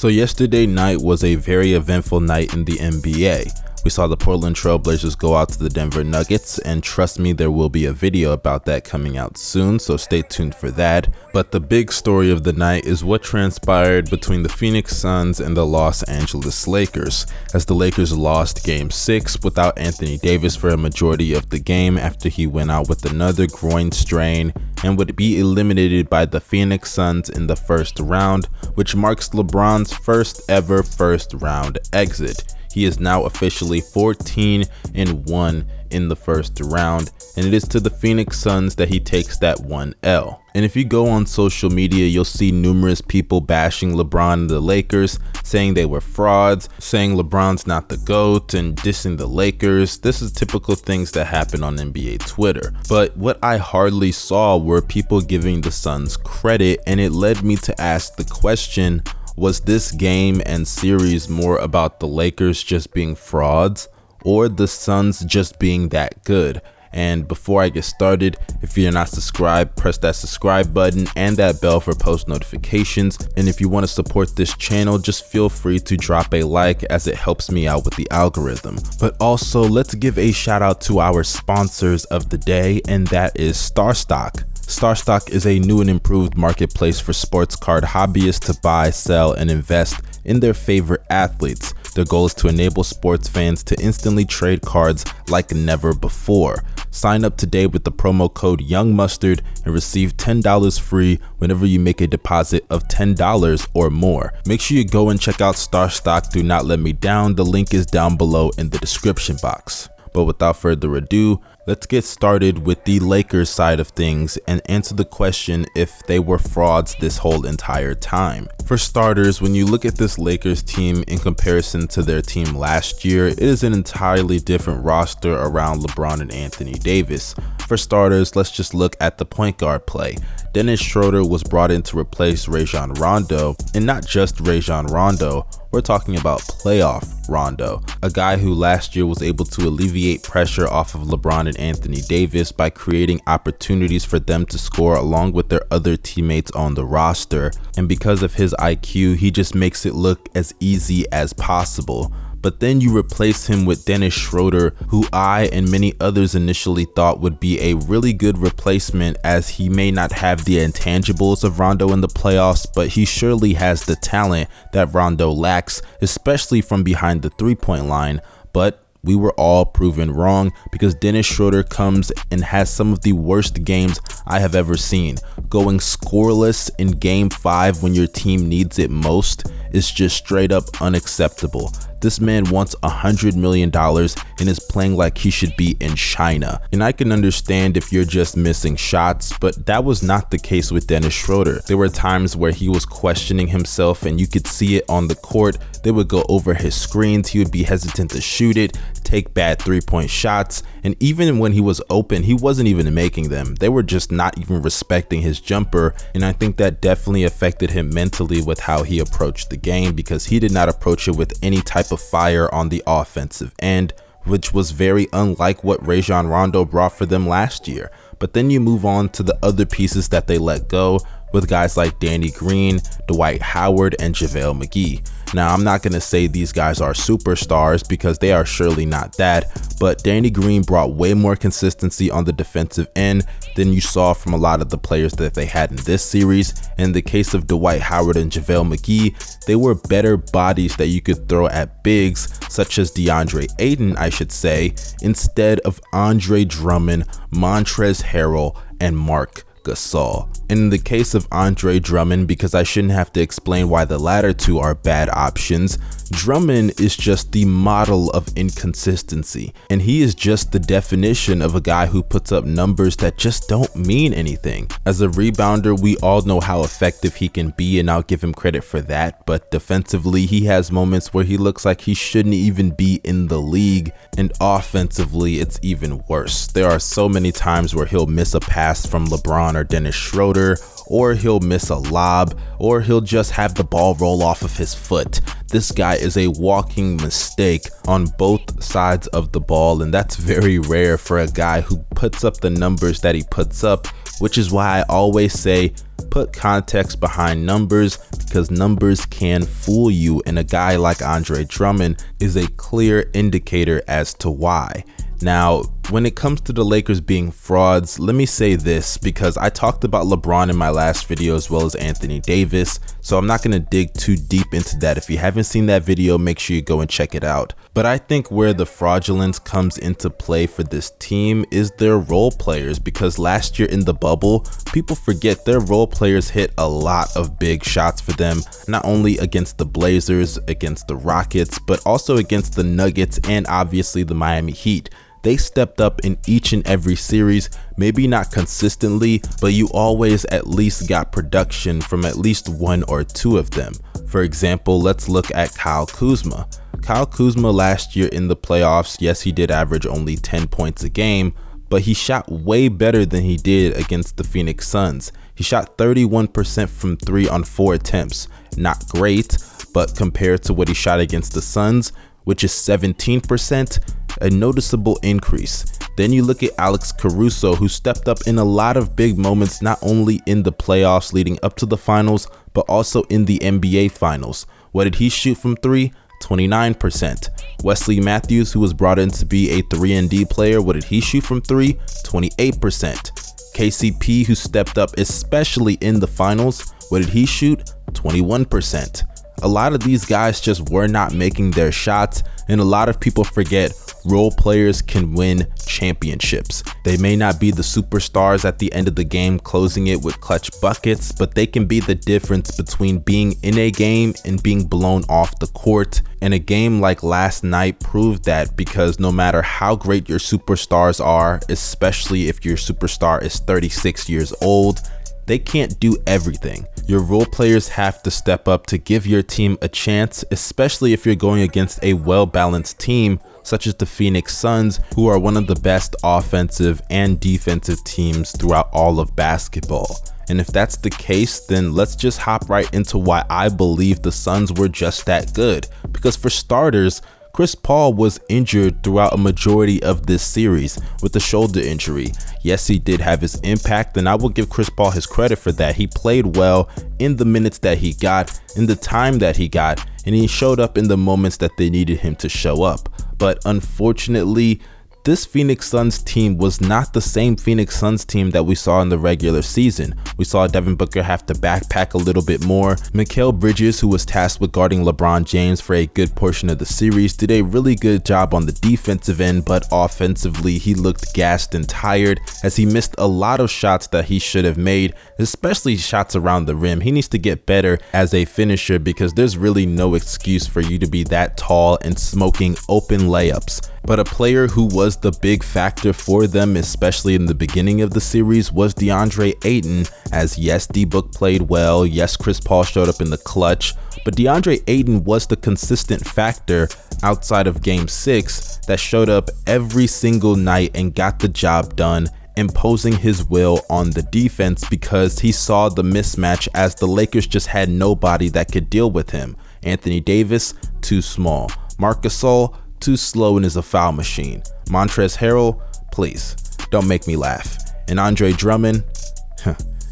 So yesterday night was a very eventful night in the NBA. We saw the Portland Trail Blazers go out to the Denver Nuggets, and trust me, there will be a video about that coming out soon, so stay tuned for that. But the big story of the night is what transpired between the Phoenix Suns and the Los Angeles Lakers, as the Lakers lost Game 6 without Anthony Davis for a majority of the game after he went out with another groin strain and would be eliminated by the Phoenix Suns in the first round, which marks LeBron's first ever first round exit. He is now officially 14-1 in the first round, and it is to the Phoenix Suns that he takes that 1 L. And if you go on social media, you'll see numerous people bashing LeBron and the Lakers, saying they were frauds, saying LeBron's not the GOAT, and dissing the Lakers. This is typical things that happen on NBA Twitter. But what I hardly saw were people giving the Suns credit, and it led me to ask the question, was this game and series more about the Lakers just being frauds or the Suns just being that good? And before I get started, if you're not subscribed, press that subscribe button and that bell for post notifications. And if you want to support this channel, just feel free to drop a like as it helps me out with the algorithm. But also, let's give a shout out to our sponsors of the day, and that is StarStock. StarStock is a new and improved marketplace for sports card hobbyists to buy, sell, and invest in their favorite athletes. Their goal is to enable sports fans to instantly trade cards like never before. Sign up today with the promo code YoungMustard and receive $10 free whenever you make a deposit of $10 or more. Make sure you go and check out StarStock. Do not let me down. The link is down below in the description box. But without further ado, let's get started with the Lakers side of things and answer the question if they were frauds this whole entire time. For starters, when you look at this Lakers team in comparison to their team last year, it is an entirely different roster around LeBron and Anthony Davis. For starters, let's just look at the point guard play. Dennis Schroeder was brought in to replace Rajon Rondo, and not just Rajon Rondo, we're talking about playoff Rondo, a guy who last year was able to alleviate pressure off of LeBron and Anthony Davis by creating opportunities for them to score along with their other teammates on the roster. And because of his IQ, he just makes it look as easy as possible. But then you replace him with Dennis Schroeder, who I and many others initially thought would be a really good replacement, as he may not have the intangibles of Rondo in the playoffs, but he surely has the talent that Rondo lacks, especially from behind the three-point line. But we were all proven wrong, because Dennis Schroeder comes and has some of the worst games I have ever seen. Going scoreless in Game 5 when your team needs it most is just straight up unacceptable. This man wants $100 million and is playing like he should be in China. And I can understand if you're just missing shots, but that was not the case with Dennis Schroeder. There were times where he was questioning himself, and you could see it on the court. They would go over his screens, he would be hesitant to shoot it, take bad three-point shots, and even when he was open, he wasn't even making them. They were just not even respecting his jumper, and I think that definitely affected him mentally with how he approached the game, because he did not approach it with any type of fire on the offensive end, which was very unlike what Rajon Rondo brought for them last year. But then you move on to the other pieces that they let go, with guys like Danny Green, Dwight Howard, and JaVale McGee. Now, I'm not going to say these guys are superstars, because they are surely not that, but Danny Green brought way more consistency on the defensive end than you saw from a lot of the players that they had in this series. In the case of Dwight Howard and JaVale McGee, they were better bodies that you could throw at bigs, such as DeAndre Ayden, I should say, instead of Andre Drummond, Montrezl Harrell, and Marc Gasol. And in the case of Andre Drummond, because I shouldn't have to explain why the latter two are bad options, Drummond is just the model of inconsistency, and he is just the definition of a guy who puts up numbers that just don't mean anything. As a rebounder, we all know how effective he can be, and I'll give him credit for that, but defensively, he has moments where he looks like he shouldn't even be in the league, and offensively, it's even worse. There are so many times where he'll miss a pass from LeBron or Dennis Schroeder, or he'll miss a lob, or he'll just have the ball roll off of his foot. This guy is a walking mistake on both sides of the ball, and that's very rare for a guy who puts up the numbers that he puts up, which is why I always say Put context behind numbers because numbers can fool you, and a guy like Andre Drummond is a clear indicator as to why. Now, when it comes to the Lakers being frauds, let me say this because I talked about LeBron in my last video as well as Anthony Davis, so I'm not going to dig too deep into that. If you haven't seen that video, make sure you go and check it out. But I think where the fraudulence comes into play for this team is their role players, because last year in the bubble, people forget their role players hit a lot of big shots for them, not only against the Blazers, against the Rockets, but also against the Nuggets and obviously the Miami Heat. They stepped up in each and every series, maybe not consistently, but you always at least got production from at least one or two of them. For example, let's look at Kyle Kuzma. Kyle Kuzma last year in the playoffs, yes, he did average only 10 points a game, but he shot way better than he did against the Phoenix Suns. He shot 31% from 3 on 4 attempts. Not great, but compared to what he shot against the Suns, which is 17%, a noticeable increase. Then you look at Alex Caruso, who stepped up in a lot of big moments, not only in the playoffs leading up to the finals, but also in the NBA finals. What did he shoot from 3? 29%. Wesley Matthews, who was brought in to be a 3-and-D player, what did he shoot from 3? 28%. KCP, who stepped up especially in the finals, what did he shoot? 21%. A lot of these guys just were not making their shots, and a lot of people forget role players can win championships. They may not be the superstars at the end of the game closing it with clutch buckets, but they can be the difference between being in a game and being blown off the court. And a game like last night proved that, because no matter how great your superstars are, especially if your superstar is 36 years old, they can't do everything. Your role players have to step up to give your team a chance, especially if you're going against a well-balanced team such as the Phoenix Suns, who are one of the best offensive and defensive teams throughout all of basketball. And if that's the case, then let's just hop right into why I believe the Suns were just that good. Because for starters, Chris Paul was injured throughout a majority of this series with a shoulder injury. Yes, he did have his impact, and I will give Chris Paul his credit for that. He played well in the minutes that he got, in the time that he got, and he showed up in the moments that they needed him to show up. But unfortunately, this Phoenix Suns team was not the same Phoenix Suns team that we saw in the regular season. We saw Devin Booker have to backpack a little bit more. Mikal Bridges, who was tasked with guarding LeBron James for a good portion of the series, did a really good job on the defensive end, but offensively he looked gassed and tired as he missed a lot of shots that he should have made, especially shots around the rim. He needs to get better as a finisher, because there's really no excuse for you to be that tall and smoking open layups. But a player who was the big factor for them, especially in the beginning of the series, was DeAndre Ayden, as yes, D-Book played well, yes, Chris Paul showed up in the clutch, but DeAndre Ayden was the consistent factor outside of Game 6 that showed up every single night and got the job done, imposing his will on the defense, because he saw the mismatch as the Lakers just had nobody that could deal with him. Anthony Davis, too small. Marc Gasol, too slow and is a foul machine. Montrezl Harrell, please, don't make me laugh. And Andre Drummond,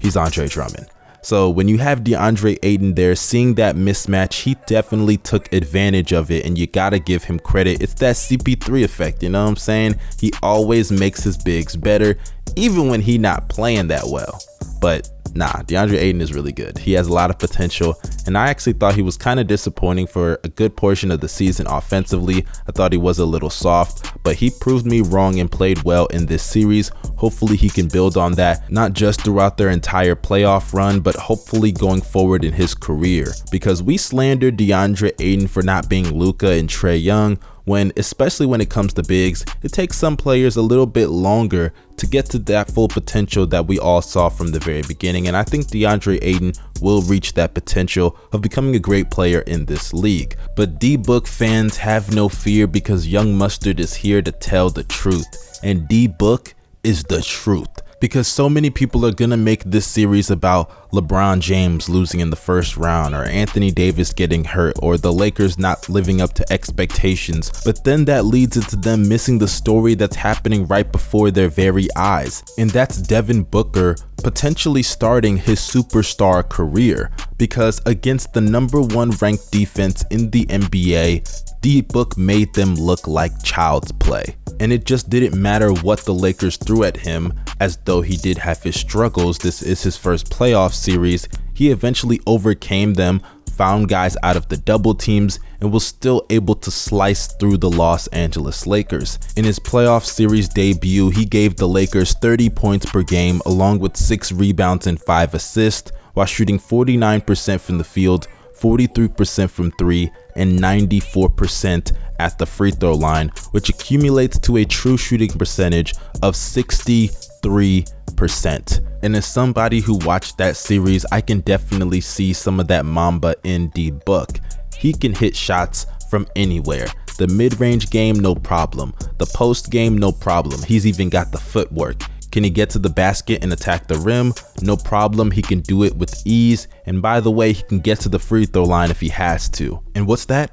he's Andre Drummond. So when you have DeAndre Ayden there, seeing that mismatch, he definitely took advantage of it, and you gotta give him credit. It's that CP3 effect, you know what I'm saying? He always makes his bigs better, even when he not playing that well. But nah, DeAndre Ayden is really good. He has a lot of potential, and I actually thought he was kind of disappointing for a good portion of the season offensively. I thought he was a little soft, but he proved me wrong and played well in this series. Hopefully he can build on that, not just throughout their entire playoff run, but hopefully going forward in his career. Because we slandered DeAndre Ayden for not being Luka and Trae Young, when, especially when it comes to bigs, it takes some players a little bit longer to get to that full potential that we all saw from the very beginning. And I think DeAndre Ayden will reach that potential of becoming a great player in this league. But D-Book fans, have no fear, because Young Mustard is here to tell the truth. And D-Book is the truth. because so many people are gonna make this series about LeBron James losing in the first round, or Anthony Davis getting hurt, or the Lakers not living up to expectations, but then that leads into them missing the story that's happening right before their very eyes, and that's Devin Booker potentially starting his superstar career, because against the #1 ranked defense in the NBA, D-Book made them look like child's play. And it just didn't matter what the Lakers threw at him, as though he did have his struggles. This is his first playoff series. He eventually overcame them, found guys out of the double teams, and was still able to slice through the Los Angeles Lakers. In his playoff series debut, he gave the Lakers 30 points per game, along with 6 rebounds and 5 assists, while shooting 49% from the field, 43% from 3, and 94% at the free throw line, which accumulates to a true shooting percentage of 63%. And as somebody who watched that series, I can definitely see some of that Mamba in D-Book. He can hit shots from anywhere. The mid-range game, no problem. The post game, no problem. He's even got the footwork. Can he get to the basket and attack the rim? No problem, he can do it with ease. And by the way, he can get to the free throw line if he has to. And what's that?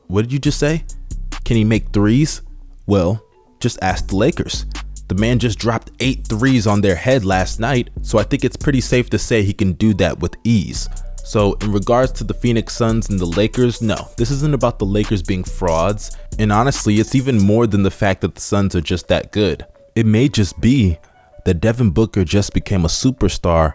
What did you just say? Can he make threes? Well, just ask the Lakers. The man just dropped 8 threes on their head last night, so I think it's pretty safe to say he can do that with ease. So in regards to the Phoenix Suns and the Lakers, no, this isn't about the Lakers being frauds. And honestly, it's even more than the fact that the Suns are just that good. It may just be that Devin Booker just became a superstar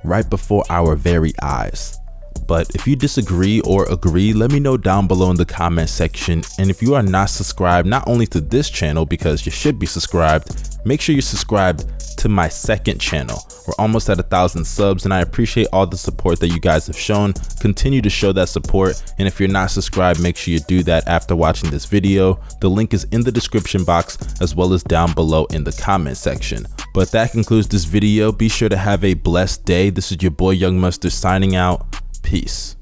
right before our very eyes. But if you disagree or agree, let me know down below in the comment section. And if you are not subscribed, not only to this channel, because you should be subscribed, make sure you're subscribed to my second channel. We're almost at 1,000 subs, and I appreciate all the support that you guys have shown. Continue to show that support, and if you're not subscribed, make sure you do that after watching this video. The link is in the description box, as well as down below in the comment section. But that concludes this video. Be sure to have a blessed day. This is your boy Young Mustard signing out. Peace.